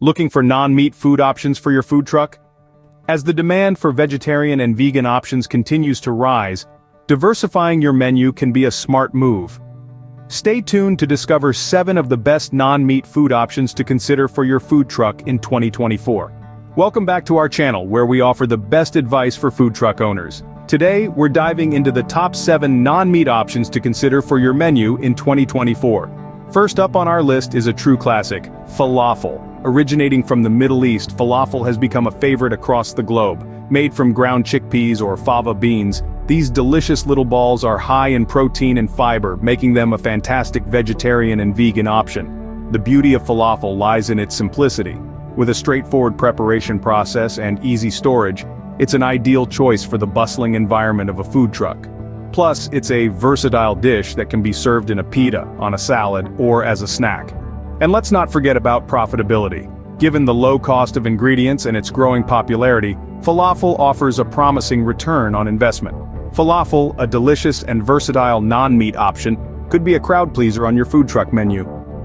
Looking for non-meat food options for your food truck? As the demand for vegetarian and vegan options continues to rise, diversifying your menu can be a smart move. Stay tuned to discover 7 of the best non-meat food options to consider for your food truck in 2024. Welcome back to our channel where we offer the best advice for food truck owners. Today, we're diving into the top 7 non-meat options to consider for your menu in 2024. First up on our list is a true classic, falafel. Originating from the Middle East, falafel has become a favorite across the globe. Made from ground chickpeas or fava beans, these delicious little balls are high in protein and fiber, making them a fantastic vegetarian and vegan option. The beauty of falafel lies in its simplicity. With a straightforward preparation process and easy storage, it's an ideal choice for the bustling environment of a food truck. Plus, it's a versatile dish that can be served in a pita, on a salad, or as a snack. And let's not forget about profitability. Given the low cost of ingredients and its growing popularity, falafel offers a promising return on investment. Falafel, a delicious and versatile non-meat option, could be a crowd pleaser on your food truck menu.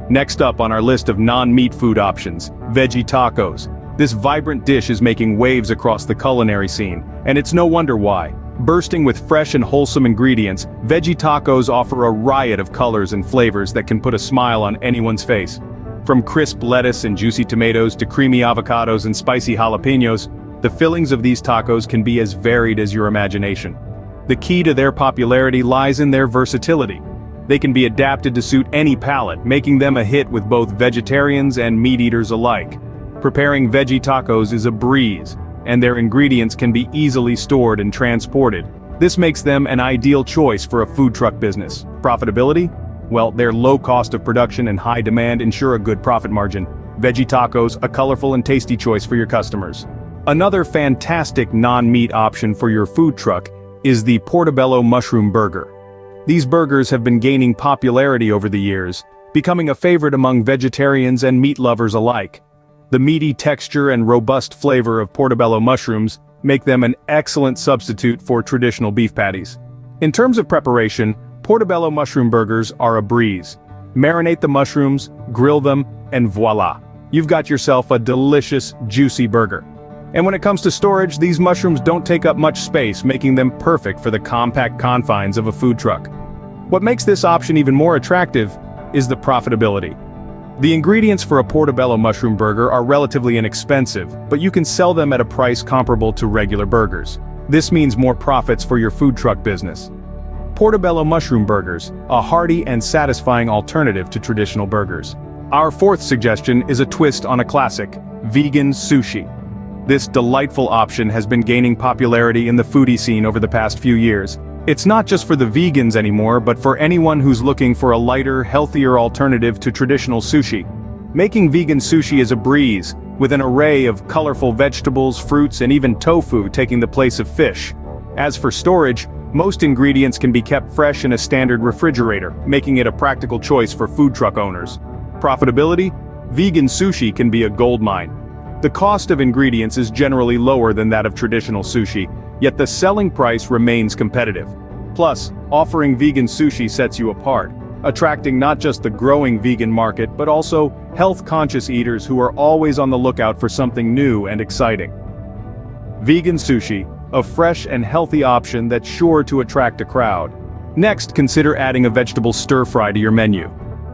Next up on our list of non-meat food options, veggie tacos. This vibrant dish is making waves across the culinary scene, and it's no wonder why. Bursting with fresh and wholesome ingredients, veggie tacos offer a riot of colors and flavors that can put a smile on anyone's face. From crisp lettuce and juicy tomatoes to creamy avocados and spicy jalapenos, the fillings of these tacos can be as varied as your imagination. The key to their popularity lies in their versatility. They can be adapted to suit any palate, making them a hit with both vegetarians and meat eaters alike. Preparing veggie tacos is a breeze, and their ingredients can be easily stored and transported. This makes them an ideal choice for a food truck business. Profitability? Well, their low cost of production and high demand ensure a good profit margin. Veggie tacos, a colorful and tasty choice for your customers. Another fantastic non-meat option for your food truck is the Portobello mushroom burger. These burgers have been gaining popularity over the years, becoming a favorite among vegetarians and meat lovers alike. The meaty texture and robust flavor of portobello mushrooms make them an excellent substitute for traditional beef patties. In terms of preparation, portobello mushroom burgers are a breeze. Marinate the mushrooms, grill them, and voila! You've got yourself a delicious, juicy burger. And when it comes to storage, these mushrooms don't take up much space, making them perfect for the compact confines of a food truck. What makes this option even more attractive is the profitability. The ingredients for a portobello mushroom burger are relatively inexpensive, but you can sell them at a price comparable to regular burgers. This means more profits for your food truck business. Portobello mushroom burgers, a hearty and satisfying alternative to traditional burgers. Our fourth suggestion is a twist on a classic, vegan sushi. This delightful option has been gaining popularity in the foodie scene over the past few years. It's not just for the vegans anymore, but for anyone who's looking for a lighter, healthier alternative to traditional sushi. Making vegan sushi is a breeze, with an array of colorful vegetables, fruits, and even tofu taking the place of fish. As for storage, most ingredients can be kept fresh in a standard refrigerator, making it a practical choice for food truck owners. Profitability? Vegan sushi can be a goldmine. The cost of ingredients is generally lower than that of traditional sushi, yet the selling price remains competitive. Plus, offering vegan sushi sets you apart, attracting not just the growing vegan market but also health-conscious eaters who are always on the lookout for something new and exciting. Vegan sushi, a fresh and healthy option that's sure to attract a crowd. Next, consider adding a vegetable stir-fry to your menu.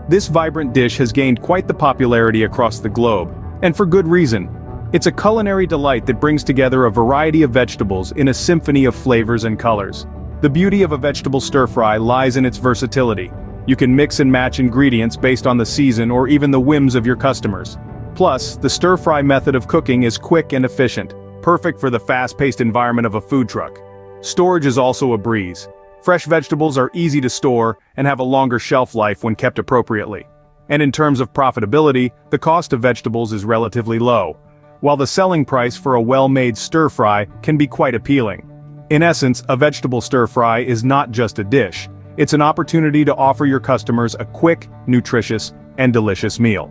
This vibrant dish has gained quite the popularity across the globe, and for good reason. It's a culinary delight that brings together a variety of vegetables in a symphony of flavors and colors. The beauty of a vegetable stir-fry lies in its versatility. You can mix and match ingredients based on the season or even the whims of your customers. Plus, the stir-fry method of cooking is quick and efficient, perfect for the fast-paced environment of a food truck. Storage is also a breeze. Fresh vegetables are easy to store and have a longer shelf life when kept appropriately. And in terms of profitability, the cost of vegetables is relatively low, while the selling price for a well-made stir-fry can be quite appealing. In essence, a vegetable stir-fry is not just a dish, it's an opportunity to offer your customers a quick, nutritious, and delicious meal.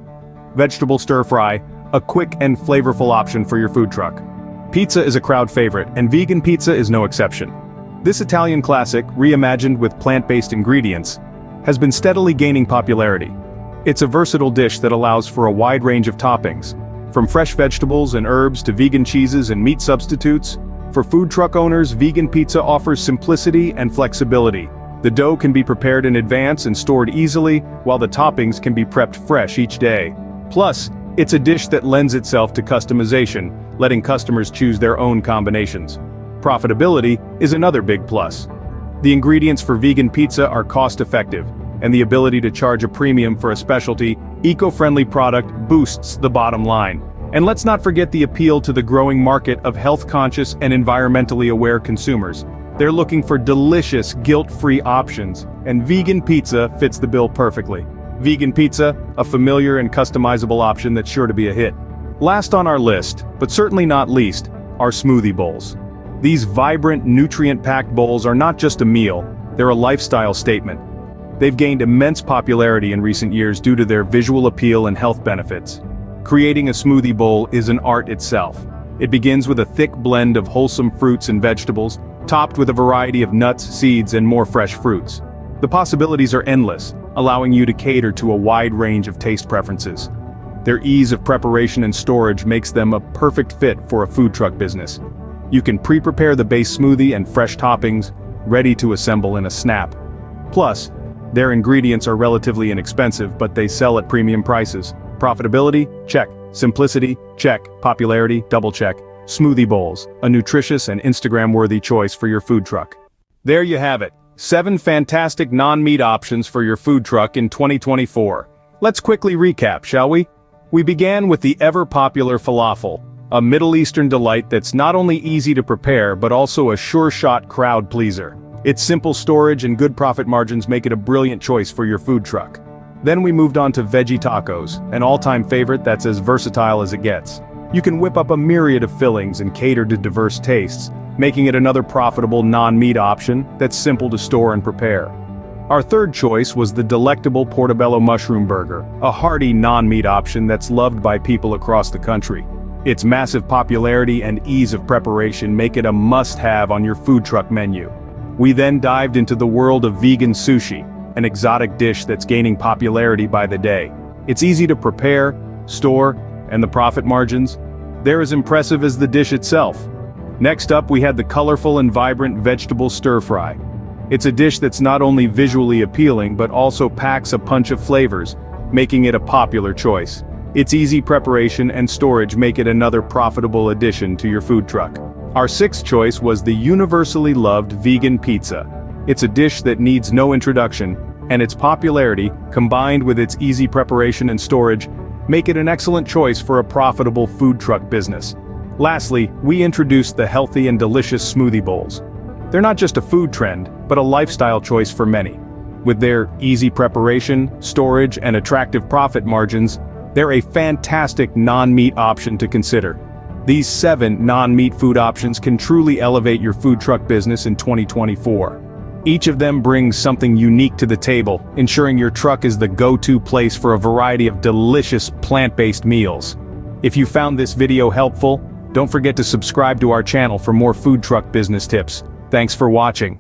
Vegetable stir-fry, a quick and flavorful option for your food truck. Pizza is a crowd favorite, and vegan pizza is no exception. This Italian classic, reimagined with plant-based ingredients, has been steadily gaining popularity. It's a versatile dish that allows for a wide range of toppings, From fresh vegetables and herbs to vegan cheeses and meat substitutes, for food truck owners, vegan pizza offers simplicity and flexibility. The dough can be prepared in advance and stored easily, while the toppings can be prepped fresh each day. Plus, it's a dish that lends itself to customization, letting customers choose their own combinations. Profitability is another big plus. The ingredients for vegan pizza are cost-effective, and the ability to charge a premium for a specialty, eco-friendly product boosts the bottom line. And let's not forget the appeal to the growing market of health-conscious and environmentally aware consumers. They're looking for delicious, guilt-free options, and vegan pizza fits the bill perfectly. Vegan pizza, a familiar and customizable option that's sure to be a hit. Last on our list, but certainly not least, are smoothie bowls. These vibrant, nutrient-packed bowls are not just a meal, they're a lifestyle statement. They've gained immense popularity in recent years due to their visual appeal and health benefits. Creating a smoothie bowl is an art itself. It begins with a thick blend of wholesome fruits and vegetables, topped with a variety of nuts, seeds, and more fresh fruits. The possibilities are endless, allowing you to cater to a wide range of taste preferences. Their ease of preparation and storage makes them a perfect fit for a food truck business. You can pre-prepare the base smoothie and fresh toppings, ready to assemble in a snap. Plus, their ingredients are relatively inexpensive, but they sell at premium prices. Profitability? Check. Simplicity? Check. Popularity? Double check. Smoothie bowls, a nutritious and Instagram-worthy choice for your food truck. There you have it. 7 fantastic non-meat options for your food truck in 2024. Let's quickly recap, shall we? We began with the ever-popular falafel, a Middle Eastern delight that's not only easy to prepare but also a sure-shot crowd pleaser. Its simple storage and good profit margins make it a brilliant choice for your food truck. Then we moved on to veggie tacos, an all-time favorite that's as versatile as it gets. You can whip up a myriad of fillings and cater to diverse tastes, making it another profitable non-meat option that's simple to store and prepare. Our third choice was the delectable Portobello mushroom burger, a hearty non-meat option that's loved by people across the country. Its massive popularity and ease of preparation make it a must-have on your food truck menu. We then dived into the world of vegan sushi, an exotic dish that's gaining popularity by the day. It's easy to prepare, store, and the profit margins, they're as impressive as the dish itself. Next up, we had the colorful and vibrant vegetable stir-fry. It's a dish that's not only visually appealing but also packs a punch of flavors, making it a popular choice. Its easy preparation and storage make it another profitable addition to your food truck. Our sixth choice was the universally loved vegan pizza. It's a dish that needs no introduction, and its popularity, combined with its easy preparation and storage, make it an excellent choice for a profitable food truck business. Lastly, we introduced the healthy and delicious smoothie bowls. They're not just a food trend, but a lifestyle choice for many. With their easy preparation, storage, and attractive profit margins, they're a fantastic non-meat option to consider. These 7 non-meat food options can truly elevate your food truck business in 2024. Each of them brings something unique to the table, ensuring your truck is the go-to place for a variety of delicious plant-based meals. If you found this video helpful, don't forget to subscribe to our channel for more food truck business tips. Thanks for watching.